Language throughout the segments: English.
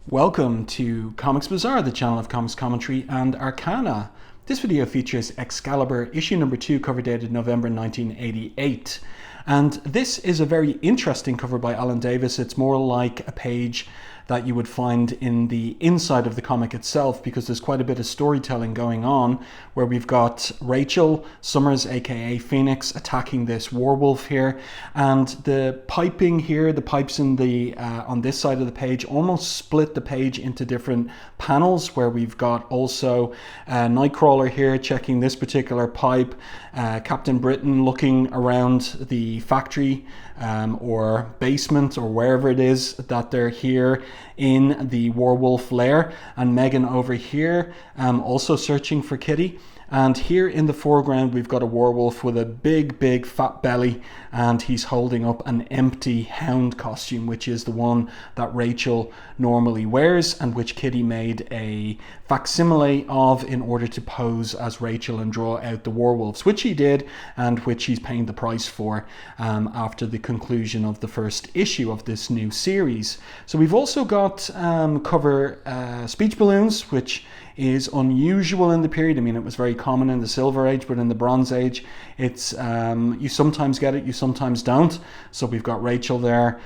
Welcome to Comics Bazaar, the channel of comics commentary and arcana. This video features Excalibur, issue number 2, cover dated November 1988. And this is a very interesting cover by Alan Davis. It's more like a page that you would find in the inside of the comic itself, because there's quite a bit of storytelling going on, where we've got Rachel Summers, aka Phoenix, attacking this werewolf here, and the piping here, the pipes in the on this side of the page almost split the page into different panels, where we've got also Nightcrawler here checking this particular pipe, Captain Britain looking around the factory or basement or wherever it is that they're here in the werewolf lair, and Megan over here also searching for Kitty. And here in the foreground we've got a werewolf with a big fat belly, and he's holding up an empty hound costume, which is the one that Rachel normally wears and which Kitty made a facsimile of in order to pose as Rachel and draw out the werewolves, which he did and which he's paying the price for after the conclusion of the first issue of this new series. So we've also got cover speech balloons, which is unusual in the period. I mean, it was very common in the Silver Age, but in the Bronze Age, it's you sometimes get it, you sometimes don't. So we've got Rachel there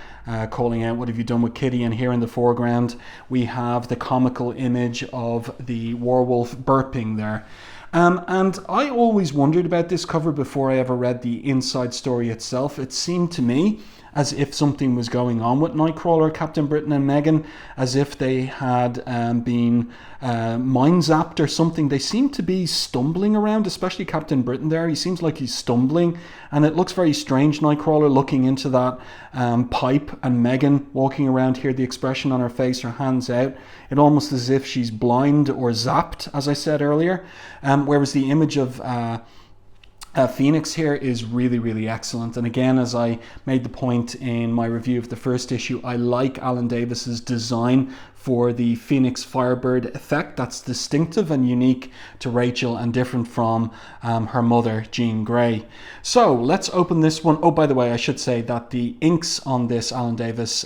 calling out, "What have you done with Kitty?" And here in the foreground, we have the comical image of the werewolf burping there. And I always wondered about this cover before I ever read the inside story itself. It seemed to me as if something was going on with Nightcrawler, Captain Britain and Megan, as if they had been mind zapped or something. They seem to be stumbling around, especially Captain Britain there. He seems like he's stumbling, and it looks very strange, Nightcrawler looking into that pipe, and Megan walking around here, the expression on her face, her hands out. It almost as if she's blind or zapped, as I said earlier. Whereas the image of Phoenix here is really excellent. And again, as I made the point in my review of the first issue, I like Alan Davis's design for the Phoenix Firebird effect. That's distinctive and unique to Rachel and different from her mother, Jean Grey. So let's open this one. Oh, by the way, I should say that the inks on this Alan Davis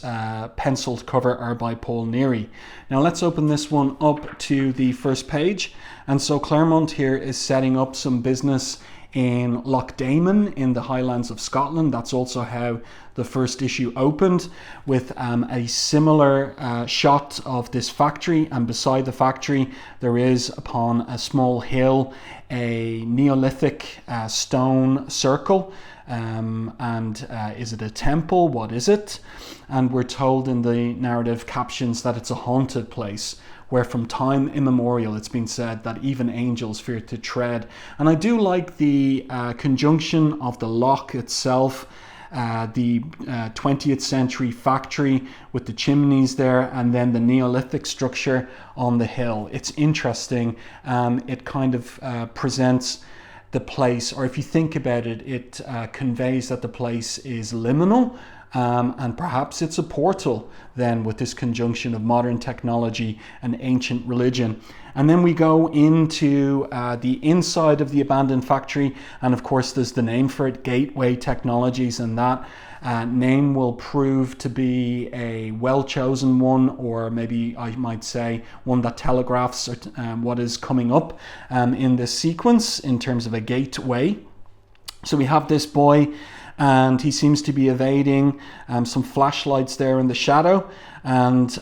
penciled cover are by Paul Neary. Now let's open this one up to the first page. And so Claremont here is setting up some business in Loch-Damon in the Highlands of Scotland. That's also how the first issue opened, with a similar shot of this factory, and beside the factory there is, upon a small hill, a Neolithic stone circle. Is it a temple? What is it? And we're told in the narrative captions that it's a haunted place, where from time immemorial it's been said that even angels fear to tread. And I do like the conjunction of the loch itself, the 20th century factory with the chimneys there, and then the Neolithic structure on the hill. It's interesting. It kind of presents the place, or if you think about it, it conveys that the place is liminal. And perhaps it's a portal then, with this conjunction of modern technology and ancient religion. And then we go into the inside of the abandoned factory, and of course there's the name for it, Gateway Technologies, and that name will prove to be a well-chosen one, or maybe I might say one that telegraphs what is coming up in this sequence in terms of a gateway. So we have this boy, and he seems to be evading some flashlights there in the shadow, and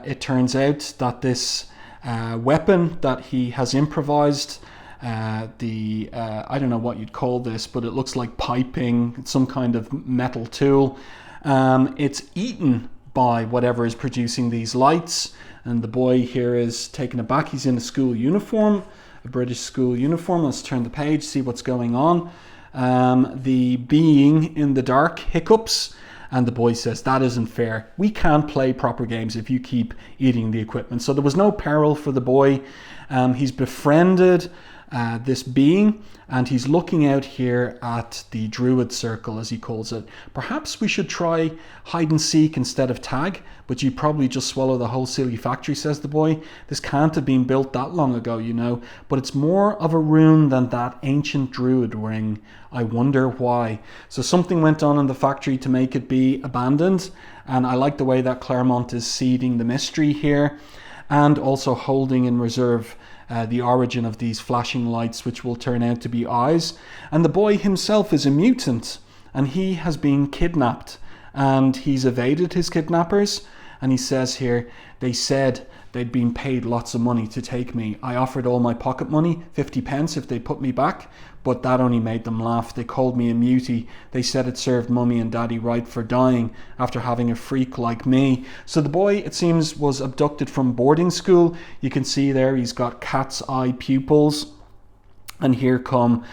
it turns out that this weapon that he has improvised, I don't know what you'd call this, but it looks like piping, it's some kind of metal tool. It's eaten by whatever is producing these lights, and the boy here is taken aback. He's in a school uniform, a British school uniform. Let's turn the page, see what's going on. The being in the dark hiccups, and the boy says, "That isn't fair. We can't play proper games if you keep eating the equipment." So there was no peril for the boy. He's befriended this being, and he's looking out here at the druid circle, as he calls it. Perhaps we should try hide and seek instead of tag, but you probably just swallow the whole silly factory, says the boy. This can't have been built that long ago, you know, but it's more of a rune than that ancient druid ring. I wonder why. So something went on in the factory to make it be abandoned, and I like the way that Claremont is seeding the mystery here, and also holding in reserve the origin of these flashing lights, which will turn out to be eyes. And the boy himself is a mutant, and he has been kidnapped, and he's evaded his kidnappers. And he says here, they said they'd been paid lots of money to take me. I offered all my pocket money, 50 pence if they put me back, but that only made them laugh. They called me a mutie. They said it served mummy and daddy right for dying after having a freak like me. So the boy, it seems, was abducted from boarding school. You can see there he's got cat's eye pupils. And here come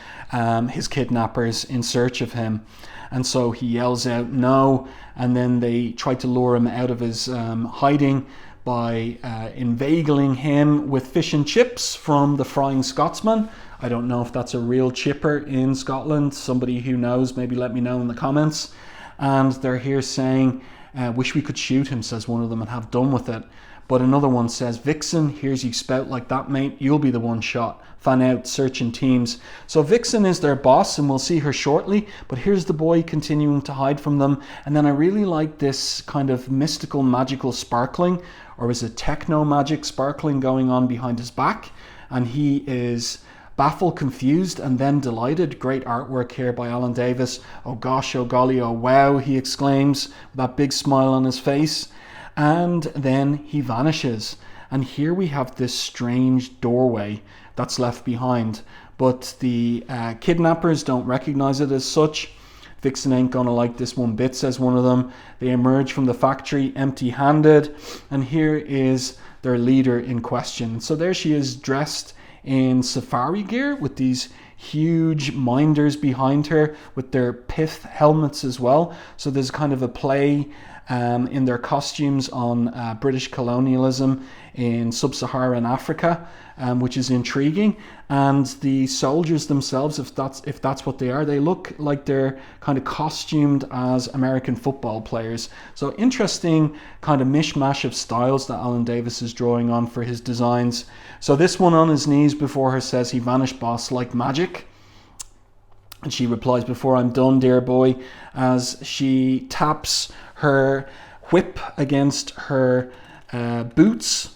his kidnappers in search of him. And so he yells out no, and then they try to lure him out of his hiding by inveigling him with fish and chips from the Frying Scotsman. I don't know if that's a real chipper in Scotland. Somebody who knows, maybe let me know in the comments. And they're here saying, wish we could shoot him, says one of them, and have done with it. But another one says, Vixen, hears you spout like that, mate. You'll be the one shot. Fan out, searching teams. So Vixen is their boss, and we'll see her shortly. But here's the boy continuing to hide from them. And then I really like this kind of mystical, magical sparkling, or is it techno magic sparkling going on behind his back? And he is baffled, confused, and then delighted. Great artwork here by Alan Davis. Oh gosh, oh golly, oh wow, he exclaims with that big smile on his face. And then he vanishes. And here we have this strange doorway that's left behind. But the kidnappers don't recognize it as such. Vixen ain't gonna like this one bit, says one of them. They emerge from the factory empty-handed. And here is their leader in question. So there she is, dressed in safari gear with these huge minders behind her with their pith helmets as well. So there's kind of a play in their costumes on British colonialism in sub-Saharan Africa, which is intriguing. And the soldiers themselves, if that's what they are, they look like they're kind of costumed as American football players. So interesting kind of mishmash of styles that Alan Davis is drawing on for his designs. So this one on his knees before her says, he vanished, boss, like magic. And she replies, before I'm done, dear boy, as she taps her whip against her boots.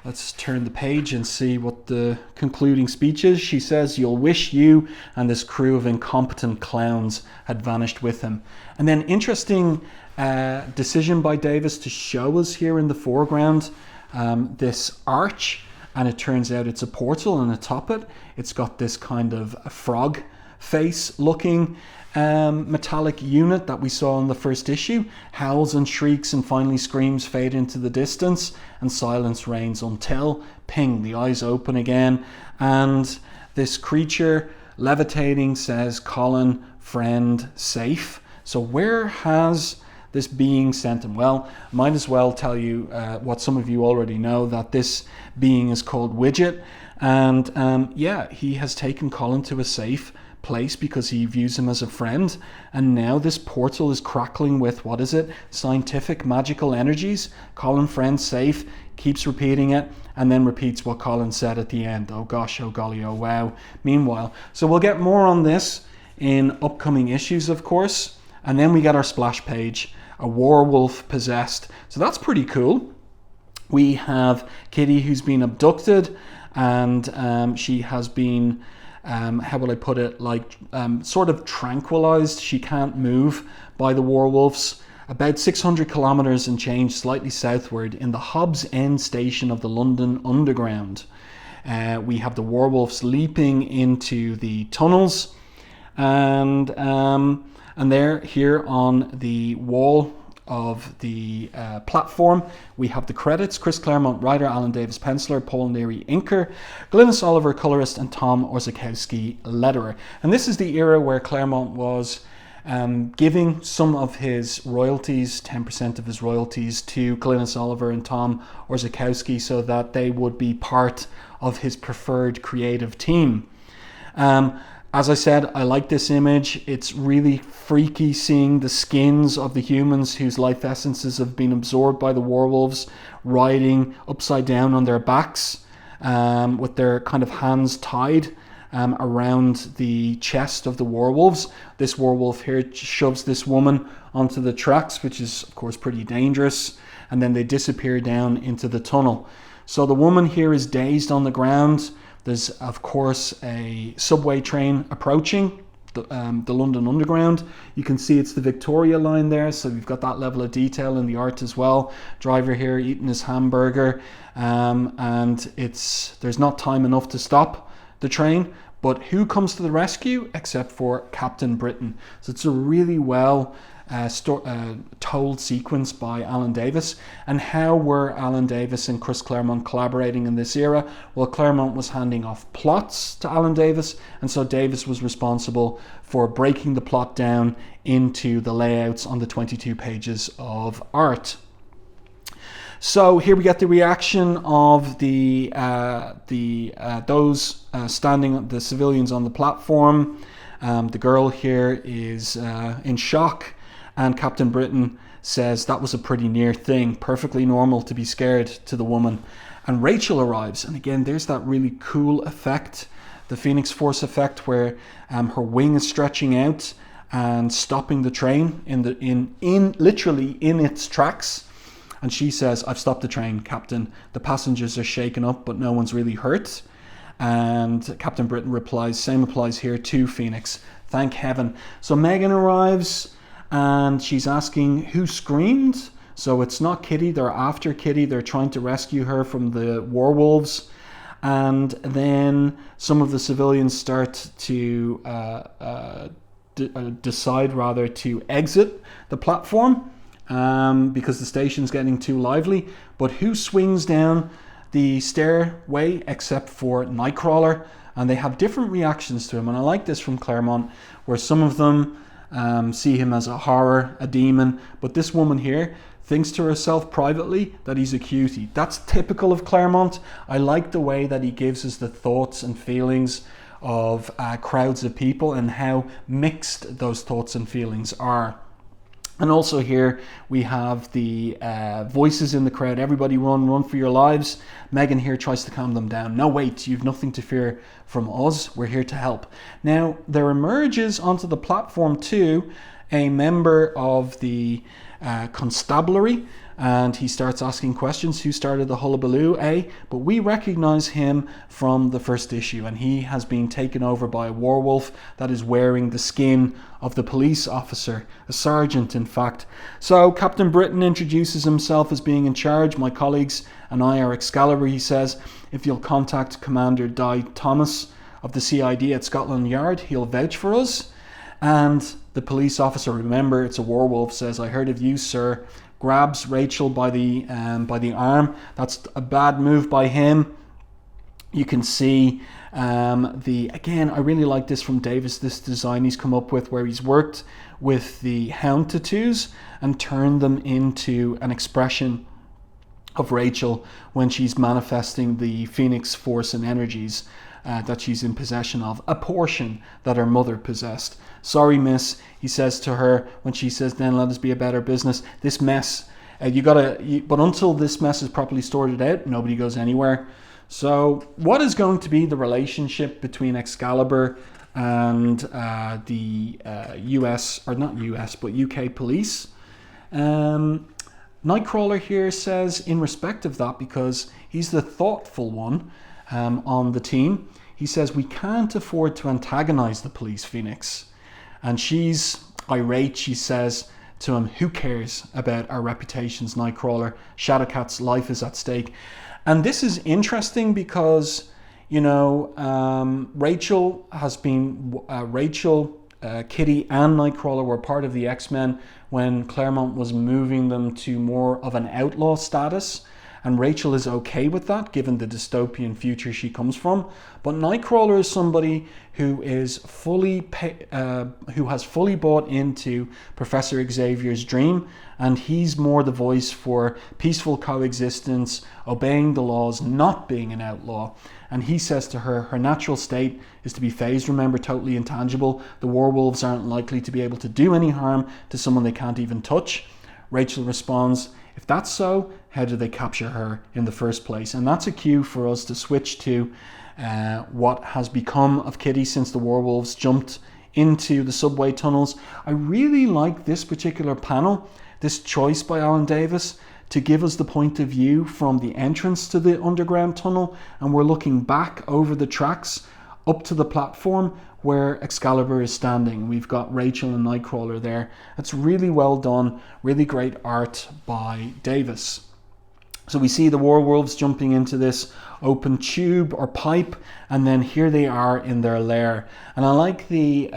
Let's turn the page and see what the concluding speech is. She says, you'll wish you and this crew of incompetent clowns had vanished with him. And then interesting decision by Davis to show us here in the foreground this arch. And it turns out it's a portal, and atop it, it's got this kind of a frog face looking metallic unit that we saw in the first issue. Howls and shrieks and finally screams fade into the distance, and silence reigns until ping, the eyes open again, and this creature levitating says, Colin, friend, safe. So where has this being sent him? Well, might as well tell you what some of you already know, that this being is called Widget, and yeah, he has taken Colin to a safe place because he views him as a friend. And now this portal is crackling with, what is it, scientific magical energies. Colin, friend, safe, keeps repeating it, and then repeats what Colin said at the end. Oh gosh, oh golly, oh wow. Meanwhile, so we'll get more on this in upcoming issues, of course. And then we get our splash page, a werewolf possessed. So that's pretty cool. We have Kitty, who's been abducted, and she has been how will I put it, like sort of tranquilized. She can't move by the werewolves. About 600 kilometers and change slightly southward in the Hobbs End station of the London Underground. We have the werewolves leaping into the tunnels, and there here on the wall of the platform we have the credits: Chris Claremont writer, Alan Davis penciler, Paul Neary inker, Glynis Oliver colorist, and Tom Orzechowski letterer. And this is the era where Claremont was giving some of his royalties, 10% of his royalties, to Glynis Oliver and Tom Orzechowski so that they would be part of his preferred creative team. As I said, I like this image. It's really freaky seeing the skins of the humans whose life essences have been absorbed by the werewolves riding upside down on their backs, with their kind of hands tied around the chest of the werewolves. This werewolf here shoves this woman onto the tracks, which is of course pretty dangerous, and then they disappear down into the tunnel. So the woman here is dazed on the ground. There's of course a subway train approaching the London Underground. You can see it's the Victoria line there, so we've got that level of detail in the art as well. Driver here eating his hamburger, and there's not time enough to stop the train, but who comes to the rescue except for Captain Britain? So it's a really well told sequence by Alan Davis. And how were Alan Davis and Chris Claremont collaborating in this era? Well, Claremont was handing off plots to Alan Davis, and so Davis was responsible for breaking the plot down into the layouts on the 22 pages of art. So here we get the reaction of those standing, the civilians on the platform. The girl here is in shock, and Captain Britain says that was a pretty near thing, perfectly normal to be scared to the woman. And Rachel arrives, and again there's that really cool effect, the Phoenix Force effect, where her wing is stretching out and stopping the train literally in its tracks. And she says, "I've stopped the train, Captain. The passengers are shaken up, but no one's really hurt." And Captain Britain replies, "Same applies here too, Phoenix. Thank heaven." So Megan arrives, and she's asking who screamed. So it's not Kitty, they're after Kitty. They're trying to rescue her from the Warwolves. And then some of the civilians start to decide rather to exit the platform, because the station's getting too lively. But who swings down the stairway except for Nightcrawler? And they have different reactions to him. And I like this from Claremont, where some of them see him as a horror, a demon, but this woman here thinks to herself privately that he's a cutie. That's typical of Claremont. I like the way that he gives us the thoughts and feelings of crowds of people and how mixed those thoughts and feelings are. And also here we have the voices in the crowd. Everybody run for your lives. Megan here tries to calm them down. No, wait, you've nothing to fear from us. We're here to help. Now, there emerges onto the platform too a member of the constabulary, and he starts asking questions. Who started the hullabaloo, eh? But we recognize him from the first issue, and he has been taken over by a werewolf that is wearing the skin of the police officer, a sergeant in fact. So Captain Britain introduces himself as being in charge. "My colleagues and I are Excalibur," he says. "If you'll contact Commander Di Thomas of the CID at Scotland Yard, he'll vouch for us." And the police officer, remember it's a werewolf, says, "I heard of you, sir." Grabs Rachel by the arm. That's a bad move by him. You can see again, I really like this from Davis, this design he's come up with, where he's worked with the hound tattoos and turned them into an expression of Rachel when she's manifesting the Phoenix Force and energies that she's in possession of, a portion that her mother possessed. "Sorry, miss," he says to her when she says, "Then let us be a better business. This mess, but until this mess is properly sorted out, nobody goes anywhere." So what is going to be the relationship between Excalibur and the US, or not US, but UK police? Nightcrawler here says in respect of that, because he's the thoughtful one on the team, he says, "We can't afford to antagonize the police, Phoenix." And she's irate. She says to him, "Who cares about our reputations, Nightcrawler? Shadowcat's life is at stake." And this is interesting because, you know, Rachel, Kitty and Nightcrawler were part of the X-Men when Claremont was moving them to more of an outlaw status. and Rachel is okay with that given the dystopian future she comes from. But Nightcrawler is somebody who is who has fully bought into Professor Xavier's dream, and he's more the voice for peaceful coexistence, obeying the laws, not being an outlaw. And he says to her, her natural state is to be phased, remember, totally intangible. The Warwolves aren't likely to be able to do any harm to someone they can't even touch. Rachel responds, if that's so, how did they capture her in the first place? And that's a cue for us to switch to what has become of Kitty since the Warwolves jumped into the subway tunnels. I really like this particular panel, this choice by Alan Davis, to give us the point of view from the entrance to the underground tunnel, and we're looking back over the tracks up to the platform where Excalibur is standing. We've got Rachel and Nightcrawler there. It's really well done, really great art by Davis. So we see the Warwolves jumping into this open tube or pipe, and then here they are in their lair. And I like the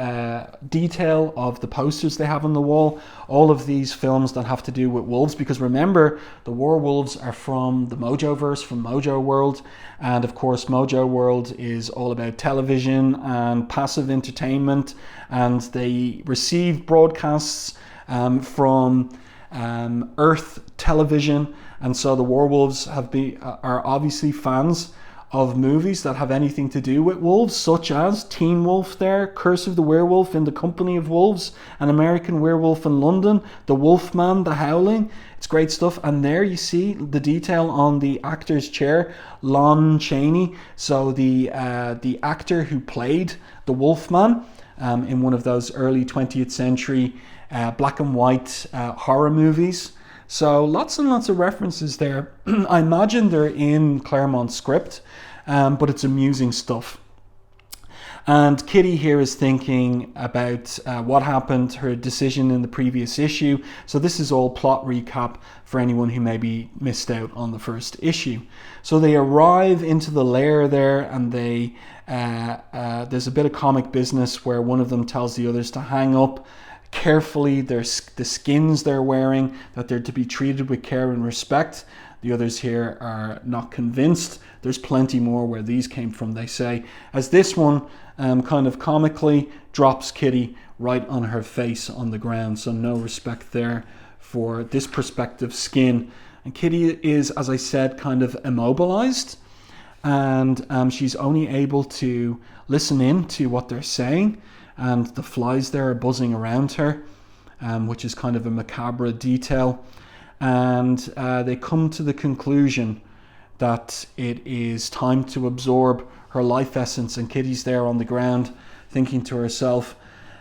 detail of the posters they have on the wall, all of these films that have to do with wolves, because remember, the Warwolves are from the Mojoverse, from Mojo World, and of course Mojo World is all about television and passive entertainment, and they receive broadcasts from Earth television. And so the Warwolves are obviously fans of movies that have anything to do with wolves, such as Teen Wolf there, Curse of the Werewolf in the Company of Wolves, An American Werewolf in London, The Wolfman, The Howling. It's great stuff. And there you see the detail on the actor's chair, Lon Chaney. So the actor who played the Wolfman in one of those early 20th century black and white horror movies. So lots and lots of references there. I imagine they're in Claremont's script, but it's amusing stuff. And Kitty here is thinking about what happened, her decision in the previous issue. So this is all plot recap for anyone who maybe missed out on the first issue. So they arrive into the lair there, and they there's a bit of comic business where one of them tells the others to hang up carefully the skins they're wearing, that they're to be treated with care and respect. The others here are not convinced. There's plenty more where these came from, they say, as this one kind of comically drops Kitty right on her face on the ground. So no respect there for this perspective skin. And Kitty is, as I said, kind of immobilized, and she's only able to listen in to what they're saying. And the flies there are buzzing around her, which is kind of a macabre detail. And they come to the conclusion that it is time to absorb her life essence. And Kitty's there on the ground thinking to herself,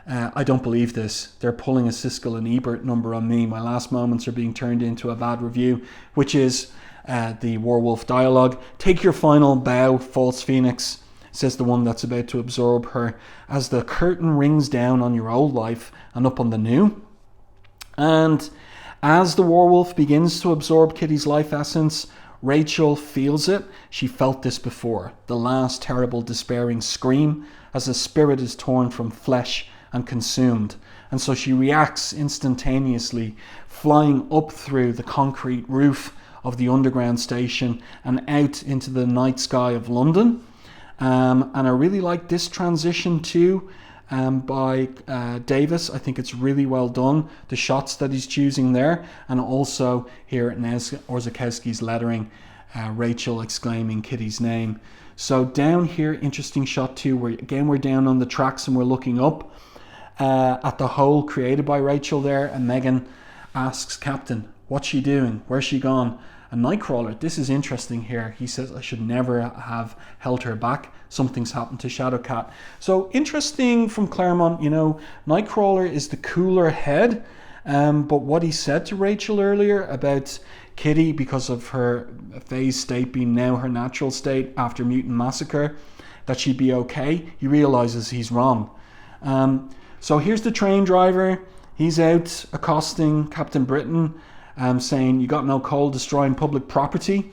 I don't believe this. They're pulling a Siskel and Ebert number on me. My last moments are being turned into a bad review, which is the Warwolf dialogue. Take your final bow, false phoenix, says the one that's about to absorb her, as the curtain rings down on your old life and up on the new. And as the Warwolf begins to absorb Kitty's life essence, Rachel feels it. She felt this before. The last terrible despairing scream as the spirit is torn from flesh and consumed. And so she reacts instantaneously, flying up through the concrete roof of the underground station and out into the night sky of London. And I really like this transition too by Davis. I think it's really well done, the shots that he's choosing there, and also here at Orzechowski's lettering, Rachel exclaiming Kitty's name. So down here, interesting shot too, where again we're down on the tracks and we're looking up at the hole created by Rachel there, and Megan asks Captain, what's she doing? Where's she gone? And Nightcrawler, this is interesting here. He says, I should never have held her back. Something's happened to Shadowcat. So interesting from Claremont, you know, Nightcrawler is the cooler head. But what he said to Rachel earlier about Kitty, because of her phase state being now her natural state after Mutant Massacre, that she'd be okay, he realizes he's wrong. So here's the train driver. He's out accosting Captain Britain, saying, you got no coal destroying public property.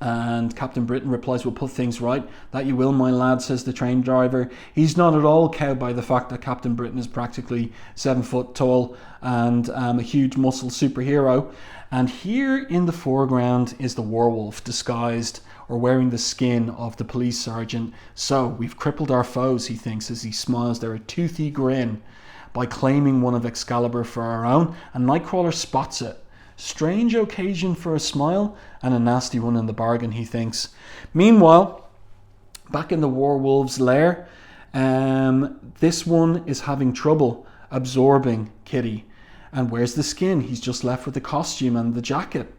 And Captain Britain replies, "We'll put things right." "That you will, my lad," says the train driver. He's not at all cowed by the fact that Captain Britain is practically 7 foot tall and a huge muscle superhero. And here in the foreground is the werewolf, disguised or wearing the skin of the police sergeant. "So, we've crippled our foes," he thinks as he smiles there a toothy grin, "by claiming one of Excalibur for our own." And Nightcrawler spots it. Strange occasion for a smile, and a nasty one in the bargain, he thinks. Meanwhile, back in the Warwolves' lair, this one is having trouble absorbing Kitty. And where's the skin? He's just left with the costume and the jacket.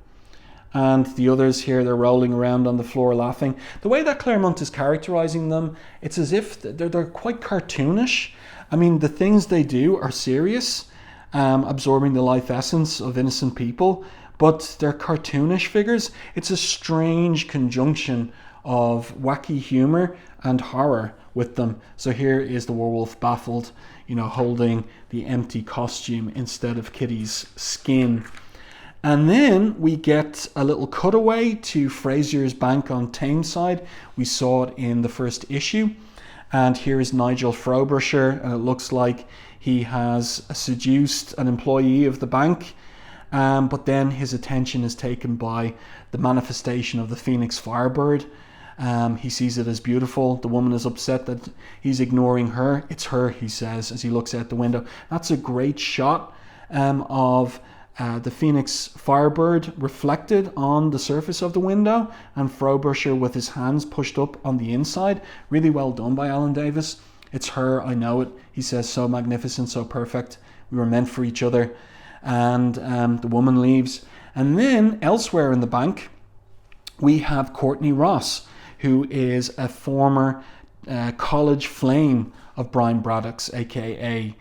And the others here, they're rolling around on the floor laughing. The way that Claremont is characterizing them, it's as if they're quite cartoonish. I mean, the things they do are serious, absorbing the life essence of innocent people, but they're cartoonish figures. It's a strange conjunction of wacky humor and horror with them. So here is the werewolf baffled, holding the empty costume instead of Kitty's skin. And then we get a little cutaway to Fraser's Bank on Tameside. We saw it in the first issue. And here is Nigel Frobisher, and it looks like he has seduced an employee of the bank, but then his attention is taken by the manifestation of the Phoenix Firebird. He sees it as beautiful. The woman is upset that he's ignoring her. "It's her," he says as he looks out the window. That's a great shot of the Phoenix Firebird reflected on the surface of the window, and Frobisher with his hands pushed up on the inside. Really well done by Alan Davis. "It's her, I know it," he says, "so magnificent, so perfect. We were meant for each other." And the woman leaves. And then elsewhere in the bank, we have Courtney Ross, who is a former college flame of Brian Braddock's, aka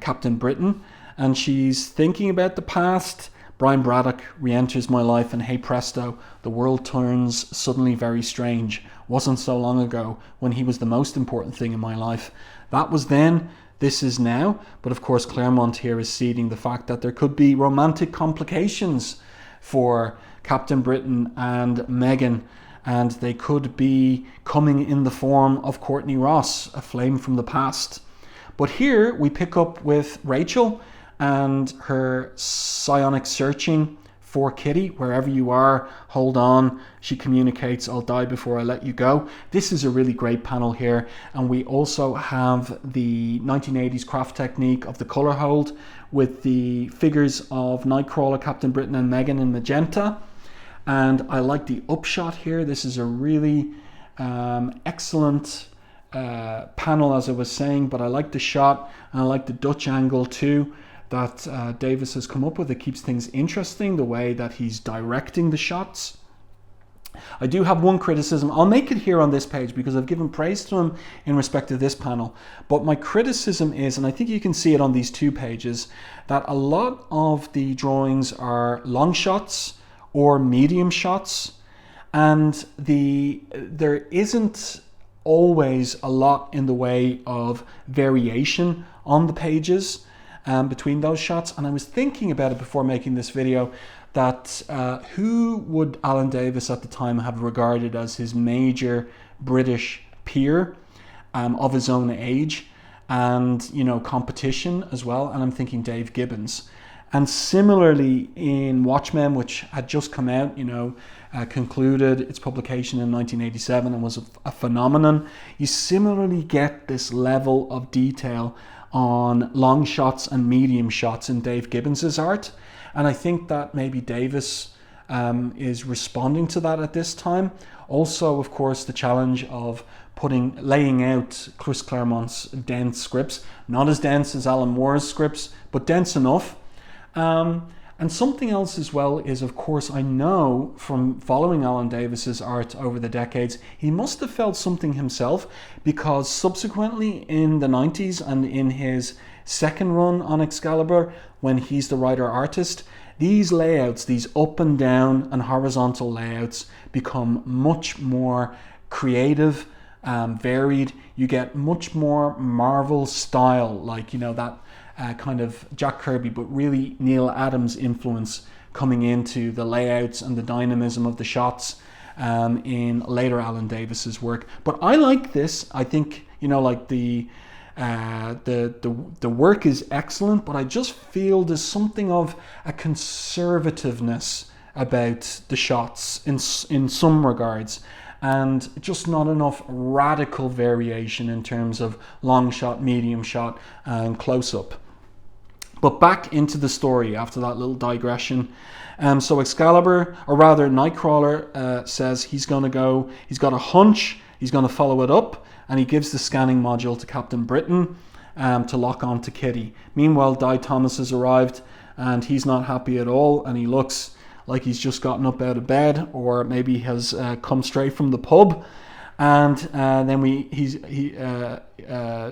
Captain Britain. And she's thinking about the past. "Brian Braddock re-enters my life, and hey presto, the world turns suddenly very strange. Wasn't so long ago when he was the most important thing in my life. That was then, this is now." But of course Claremont here is seeding the fact that there could be romantic complications for Captain Britain and Meghan, and they could be coming in the form of Courtney Ross, a flame from the past. But here we pick up with Rachel and her psionic searching for Kitty. "Wherever you are, hold on," she communicates, "I'll die before I let you go." This is a really great panel here, and we also have the 1980s craft technique of the colour hold with the figures of Nightcrawler, Captain Britain and Meghan in magenta. And I like the upshot here. This is a really excellent panel, as I was saying, but I like the shot, and I like the Dutch angle too that Davis has come up with. It keeps things interesting, the way that he's directing the shots. I do have one criticism. I'll make it here on this page because I've given praise to him in respect to this panel. But my criticism is, and I think you can see it on these 2 pages, that a lot of the drawings are long shots or medium shots, and there isn't always a lot in the way of variation on the pages between those shots. And I was thinking about it before making this video, that who would Alan Davis at the time have regarded as his major British peer of his own age and competition as well? And I'm thinking Dave Gibbons. And similarly in Watchmen, which had just come out, concluded its publication in 1987 and was a phenomenon, you similarly get this level of detail on long shots and medium shots in Dave Gibbons's art. And I think that maybe Davis is responding to that at this time. Also, of course, the challenge of laying out Chris Claremont's dense scripts, not as dense as Alan Moore's scripts, but dense enough. And something else as well is, of course, I know from following Alan Davis's art over the decades, he must have felt something himself, because subsequently in the 90s and in his second run on Excalibur, when he's the writer-artist, these layouts, these up and down and horizontal layouts, become much more creative, varied. You get much more Marvel style, like, that kind of Jack Kirby, but really Neil Adams influence coming into the layouts and the dynamism of the shots. in later Alan Davis's work. But I like this. I think, like the work is excellent, but I just feel there's something of a conservativeness about the shots in some regards, and just not enough radical variation in terms of long shot, medium shot, and close up. But back into the story after that little digression. So Excalibur, or rather Nightcrawler, says he's got a hunch, he's going to follow it up, and he gives the scanning module to Captain Britain to lock on to Kitty. Meanwhile, Di Thomas has arrived, and he's not happy at all, and he looks like he's just gotten up out of bed, or maybe has come straight from the pub. And then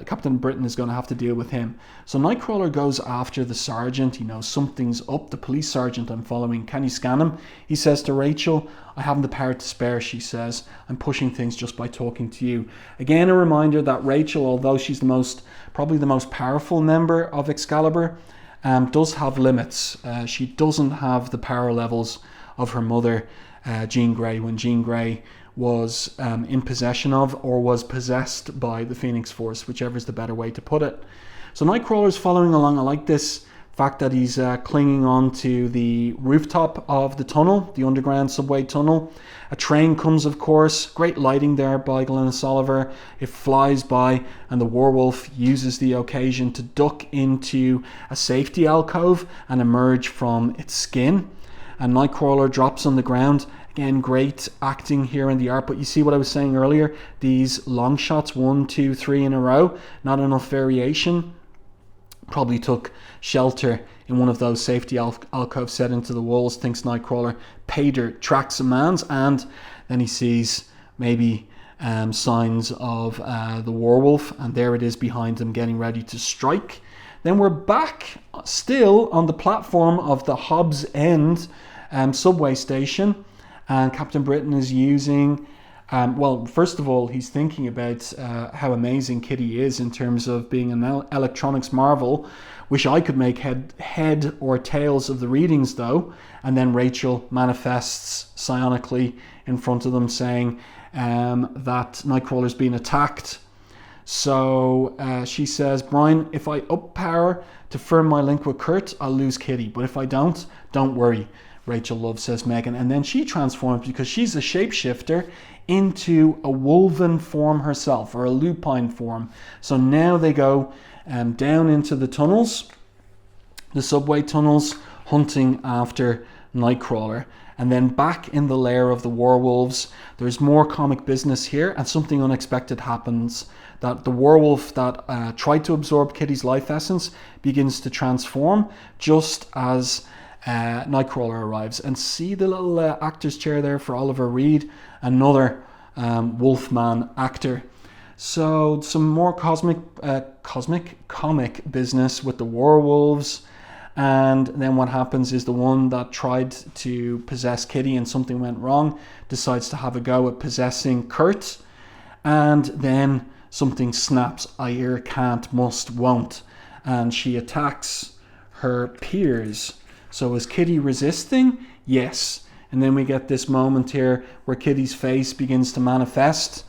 Captain Britain is going to have to deal with him. So Nightcrawler goes after the sergeant. He knows something's up. The police sergeant I'm following. Can you scan him? He says to Rachel, I haven't the power to spare, she says. I'm pushing things just by talking to you. Again, a reminder that Rachel, although she's probably the most powerful member of Excalibur, does have limits. She doesn't have the power levels of her mother, Jean Grey, when Jean Grey was in possession of, or was possessed by, the Phoenix Force, whichever is the better way to put it. So Nightcrawler's following along. I like this fact that he's clinging on to the rooftop of the tunnel, the underground subway tunnel. A train comes, of course. Great lighting there by Glynis Oliver. It flies by, and the Warwolf uses the occasion to duck into a safety alcove and emerge from its skin. And Nightcrawler drops on the ground. Again, great acting here in the art, but you see what I was saying earlier, these long shots, 1, 2, 3 in a row, not enough variation. Probably took shelter in one of those safety alcoves set into the walls, thinks Nightcrawler. Pater tracks a man's, and then he sees maybe signs of the Warwolf, and there it is behind him, getting ready to strike. Then we're back still on the platform of the Hobbs End subway station. And Captain Britain is using, first of all, he's thinking about how amazing Kitty is in terms of being an electronics marvel. Wish I could make head or tails of the readings, though. And then Rachel manifests psionically in front of them, saying that Nightcrawler's been attacked. So she says, Brian, if I up power to firm my link with Kurt, I'll lose Kitty. But if I don't worry. Rachel Love, says Megan, and then she transforms, because she's a shapeshifter, into a woven form herself, or a lupine form. So now they go down into the tunnels, the subway tunnels, hunting after Nightcrawler. And then back in the lair of the Warwolves, there's more comic business here, and something unexpected happens. That the Warwolf that tried to absorb Kitty's life essence begins to transform, just as Nightcrawler arrives. And see the little actor's chair there for Oliver Reed, another Wolfman actor. So some more comic business with the Warwolves. And then what happens is the one that tried to possess Kitty and something went wrong decides to have a go at possessing Kurt. And then something snaps. I hear, can't, must, won't. And she attacks her peers. So is Kitty resisting? Yes. And then we get this moment here where Kitty's face begins to manifest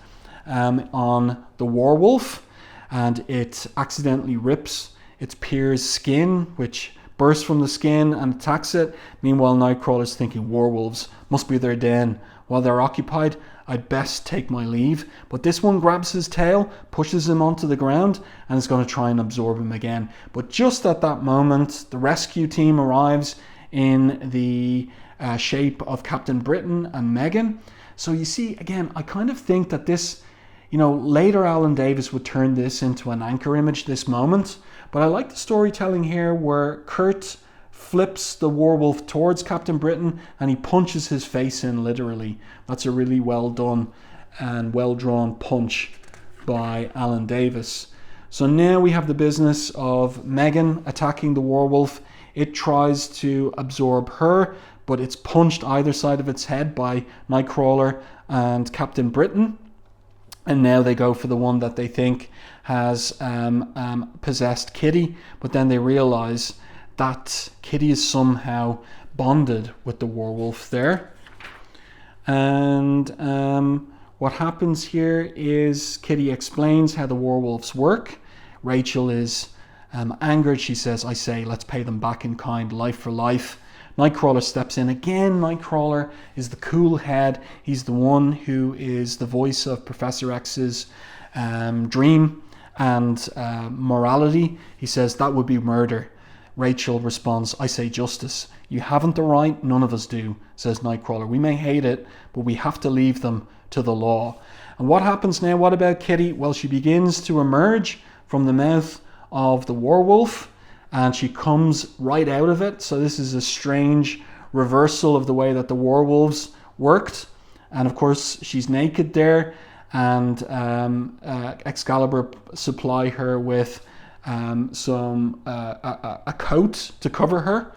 on the Warwolf, and it accidentally rips its peer's skin, which bursts from the skin and attacks it. Meanwhile, Nightcrawler's thinking, Warwolves must be their den. While they're occupied, I'd best take my leave. But this one grabs his tail, pushes him onto the ground, and is going to try and absorb him again. But just at that moment, the rescue team arrives in the shape of Captain Britain and Megan. So you see, again, I kind of think that this, later Alan Davis would turn this into an anchor image, this moment. But I like the storytelling here where Kurt flips the Warwolf towards Captain Britain and he punches his face in, literally. That's a really well done and well drawn punch by Alan Davis. So now we have the business of Megan attacking the Warwolf. It tries to absorb her, but it's punched either side of its head by Nightcrawler and Captain Britain. And now they go for the one that they think has possessed Kitty, but then they realize that Kitty is somehow bonded with the Warwolf there. And what happens here is Kitty explains how the Warwolves work. Rachel is angered. She says, I say, let's pay them back in kind, life for life. Nightcrawler steps in again. Nightcrawler is the cool head. He's the one who is the voice of Professor X's dream and morality. He says, that would be murder. Rachel responds, I say justice. You haven't the right, none of us do, says Nightcrawler. We may hate it, but we have to leave them to the law. And what happens now? What about Kitty? Well, she begins to emerge from the mouth of the werewolf, and she comes right out of it. So this is a strange reversal of the way that the werewolves worked. And of course, she's naked there, and Excalibur supply her with a coat to cover her.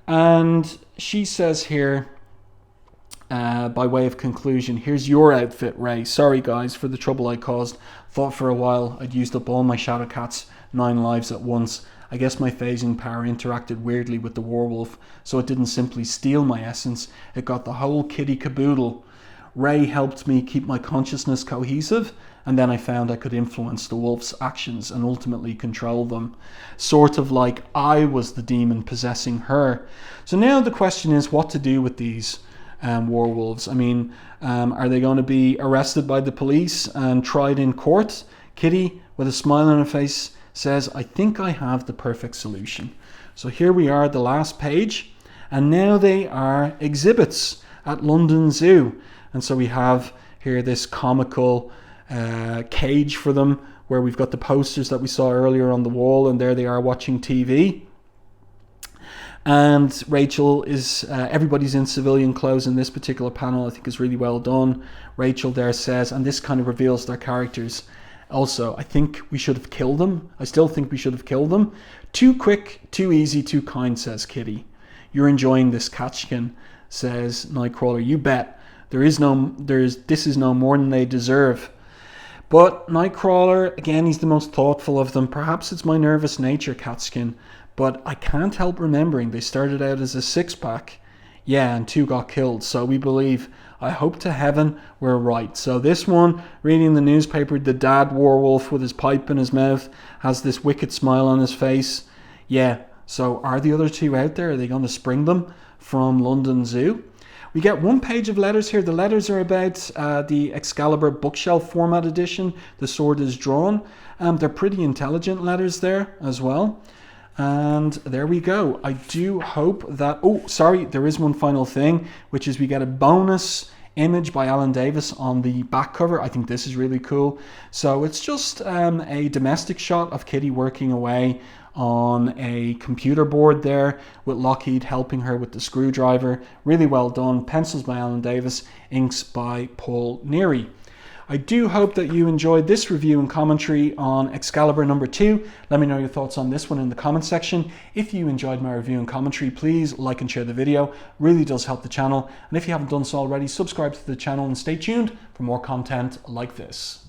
And she says here, by way of conclusion, here's your outfit, Ray. Sorry guys for the trouble I caused. Thought for a while I'd used up all my Shadowcat's 9 lives at once. I guess my phasing power interacted weirdly with the werewolf, so it didn't simply steal my essence, it got the whole kitty caboodle. Ray helped me keep my consciousness cohesive, and then I found I could influence the wolf's actions and ultimately control them. Sort of like I was the demon possessing her. So now the question is what to do with these werewolves. I mean, are they going to be arrested by the police and tried in court? Kitty, with a smile on her face, says, I think I have the perfect solution. So here we are at the last page, and now they are exhibits at London Zoo. And so we have here this comical cage for them, where we've got the posters that we saw earlier on the wall, and there they are watching TV. And Rachel is, everybody's in civilian clothes in this particular panel. I think is really well done. Rachel there says, and this kind of reveals their characters. Also, I think we should have killed them. I still think we should have killed them. Too quick, too easy, too kind, says Kitty. You're enjoying this, Catchkin, says Nightcrawler. You bet. This is no more than they deserve. But Nightcrawler, again, he's the most thoughtful of them. Perhaps it's my nervous nature, Catskin, but I can't help remembering they started out as a 6-pack. Yeah, and 2 got killed, so we believe. I hope to heaven we're right. So this one, reading the newspaper, the dad werewolf with his pipe in his mouth has this wicked smile on his face. Yeah, so are the other 2 out there? Are they going to spring them from London Zoo? We get 1 page of letters here. The letters are about the Excalibur bookshelf format edition. The sword is drawn. They're pretty intelligent letters there as well. And there we go. I do hope that... Oh, sorry, there is one final thing, which is we get a bonus image by Alan Davis on the back cover. I think this is really cool. So it's just a domestic shot of Kitty working away on a computer board there, with Lockheed helping her with the screwdriver. Really well done. Pencils by Alan Davis, inks by Paul Neary. I do hope that you enjoyed this review and commentary on Excalibur number 2. Let me know your thoughts on this one in the comment section. If you enjoyed my review and commentary, please like and share the video. Really does help the channel. And if you haven't done so already, subscribe to the channel and stay tuned for more content like this.